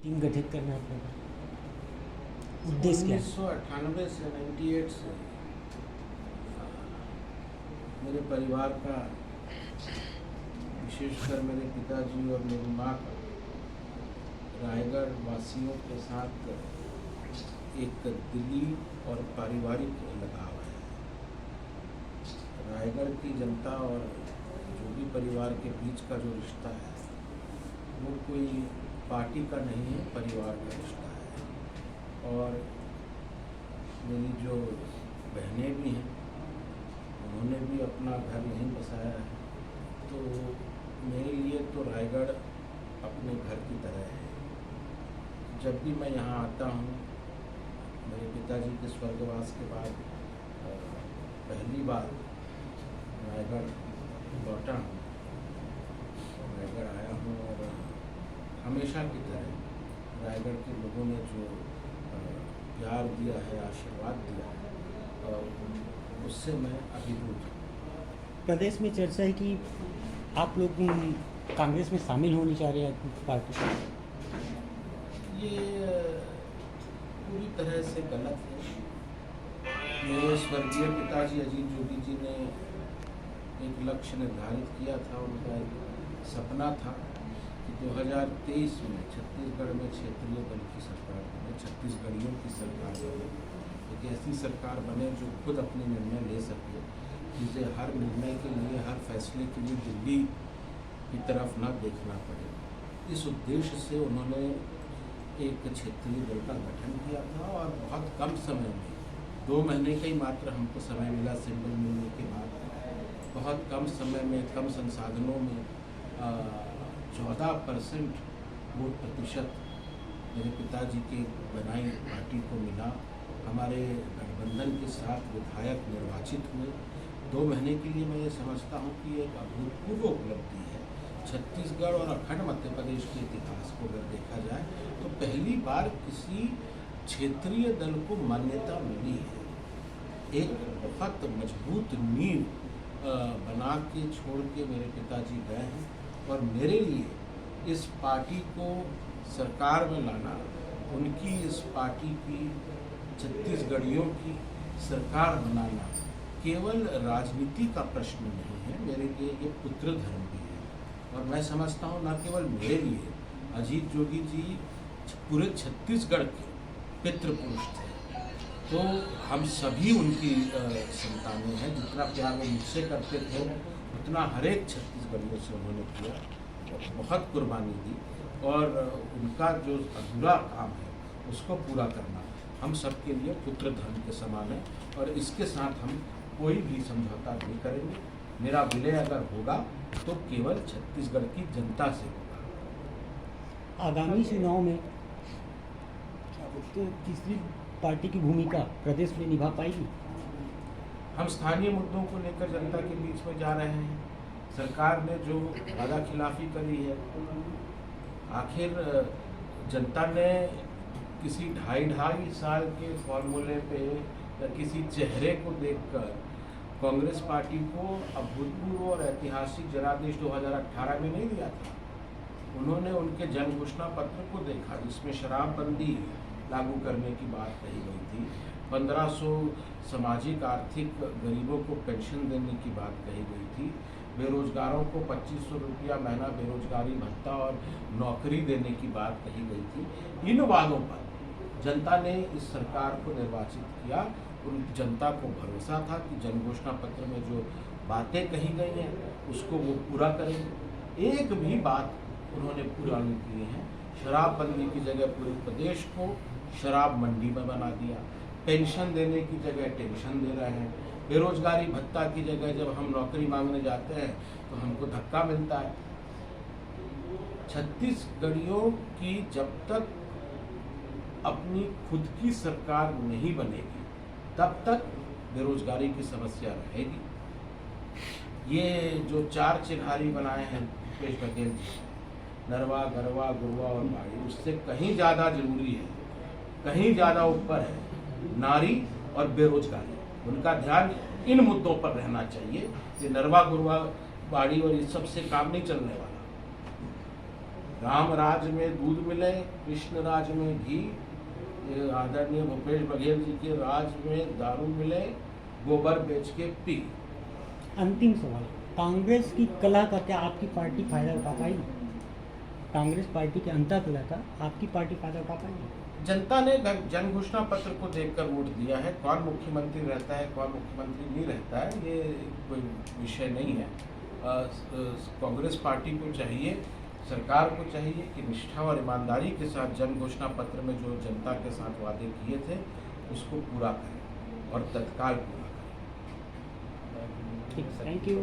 Team गठित करना है अपने उद्देश्य क्या है? 1998 से 98 से मेरे परिवार का, विशेषकर मेरे पिताजी और मेरी माँ का रायगढ़ वासियों के साथ एक दिली और पारिवारिक लगाव है। रायगढ़ की जनता और जोगी परिवार के बीच का जो रिश्ता है वो कोई पार्टी का नहीं है, परिवार का रिश्ता है। और मेरी जो बहनें भी हैं उन्होंने भी अपना घर यहीं बसाया है, तो मेरे लिए तो रायगढ़ अपने घर की तरह है। जब भी मैं यहाँ आता हूँ, मेरे पिताजी के स्वर्गवास के बाद पहली बार रायगढ़ लौटा हूँ, रायगढ़ आया हूँ और हमेशा की तरह रायगढ़ के लोगों ने जो प्यार दिया है, आशीर्वाद दिया है, और उससे मैं अभिभूत हूँ। प्रदेश में चर्चा है कि आप लोग कांग्रेस में शामिल होने चाह रहे हैं पार्टी से। ये पूरी तरह से गलत है। मेरे स्वर्गीय पिताजी अजीत जोगी जी ने एक लक्ष्य निर्धारित किया था, उनका एक सपना था कि 2023 में छत्तीसगढ़ में क्षेत्रीय दल की सरकार बने, छत्तीसगढ़ियों की सरकार बने, एक ऐसी सरकार बने जो खुद अपने निर्णय ले सके, जिसे हर निर्णय के लिए, हर फैसले के लिए दिल्ली की तरफ न देखना पड़े। इस उद्देश्य से उन्होंने एक क्षेत्रीय दल का गठन किया था और बहुत कम समय में, 2 महीने का ही मात्र हमको समय मिला सिंबल मिलने के बाद, बहुत कम समय में, कम संसाधनों में 14% वोट प्रतिशत मेरे पिताजी के बनाई पार्टी को मिला। हमारे गठबंधन के साथ विधायक निर्वाचित हुए। 2 महीने के लिए मैं ये समझता हूँ कि एक अभूतपूर्व उपलब्धि है। छत्तीसगढ़ और अखंड मध्य प्रदेश के इतिहास को अगर देखा जाए तो पहली बार किसी क्षेत्रीय दल को मान्यता मिली है। एक बहुत मजबूत नींव बना के छोड़ के मेरे पिताजी गए हैं, और मेरे लिए इस पार्टी को सरकार में लाना, उनकी इस पार्टी की छत्तीसगढ़ियों की सरकार बनाना केवल राजनीति का प्रश्न नहीं है, मेरे लिए ये पुत्र धर्म भी है। और मैं समझता हूँ न केवल मेरे लिए, अजीत जोगी जी पूरे छत्तीसगढ़ के पितृ पुरुष थे, तो हम सभी उनकी संतानें हैं। जितना प्यार वो मुझसे करते थे उतना हर एक छत्तीसगढ़ियों से उन्होंने किया, बहुत कुर्बानी दी, और उनका जो अधूरा काम है उसको पूरा करना हम सबके लिए पुत्र धर्म के समान है, और इसके साथ हम कोई भी समझौता नहीं करेंगे। मेरा विलय अगर होगा तो केवल छत्तीसगढ़ की जनता से होगा। आगामी चुनाव में तो तीसरी पार्टी की भूमिका प्रदेश में निभा पाएगी? हम स्थानीय मुद्दों को लेकर जनता के बीच में जा रहे हैं। सरकार ने जो वादा खिलाफी करी है, आखिर जनता ने किसी 2.5 साल के फॉर्मूले पे या किसी चेहरे को देखकर कांग्रेस पार्टी को अभूतपूर्व और ऐतिहासिक जनादेश 2018 में नहीं दिया था। उन्होंने उनके जन घोषणा पत्र को देखा, जिसमें शराबबंदी लागू करने की बात कही गई थी, 1500 सामाजिक आर्थिक गरीबों को पेंशन देने की बात कही गई थी, बेरोजगारों को 2500 रुपया महीना बेरोजगारी भत्ता और नौकरी देने की बात कही गई थी। इन वादों पर जनता ने इस सरकार को निर्वाचित किया। उन जनता को भरोसा था कि जन घोषणा पत्र में जो बातें कही गई हैं उसको वो पूरा करेंगे। एक भी बात उन्होंने पूरा नहीं की है। शराबबंदी की जगह पूरे प्रदेश को शराब मंडी में बना दिया, पेंशन देने की जगह टेंशन दे रहे हैं, बेरोजगारी भत्ता की जगह जब हम नौकरी मांगने जाते हैं तो हमको धक्का मिलता है। छत्तीसगढ़ियों की जब तक अपनी खुद की सरकार नहीं बनेगी तब तक बेरोजगारी की समस्या रहेगी। ये जो 4 चिन्हारी बनाए हैं भूपेश बघेल जी, नरवा, गरवा, गुरवा और बाड़ी, उससे कहीं ज़्यादा जरूरी है, कहीं ज़्यादा ऊपर है नारी और बेरोजगारी। उनका ध्यान इन मुद्दों पर रहना चाहिए कि नरवा, गुरवा, बाड़ी और इस सब से काम नहीं चलने वाला। राम राज में दूध मिले, कृष्ण राज में घी, आदरणीय भूपेश बघेल जी के राज में दारू मिले, गोबर बेच के पी। अंतिम सवाल, कांग्रेस की कला का क्या आपकी पार्टी फायदा उठा पाएगी? कांग्रेस पार्टी के अंतःकलह का आपकी पार्टी फायदा उठा पाएगी? जनता ने जन घोषणा पत्र को देखकर वोट दिया है। कौन मुख्यमंत्री रहता है, कौन मुख्यमंत्री नहीं रहता है, ये कोई विषय नहीं है। कांग्रेस पार्टी को चाहिए, सरकार को चाहिए कि निष्ठा और ईमानदारी के साथ जन घोषणा पत्र में जो जनता के साथ वादे किए थे उसको पूरा करें और तत्काल पूरा करें। ठीक, थैंक यू।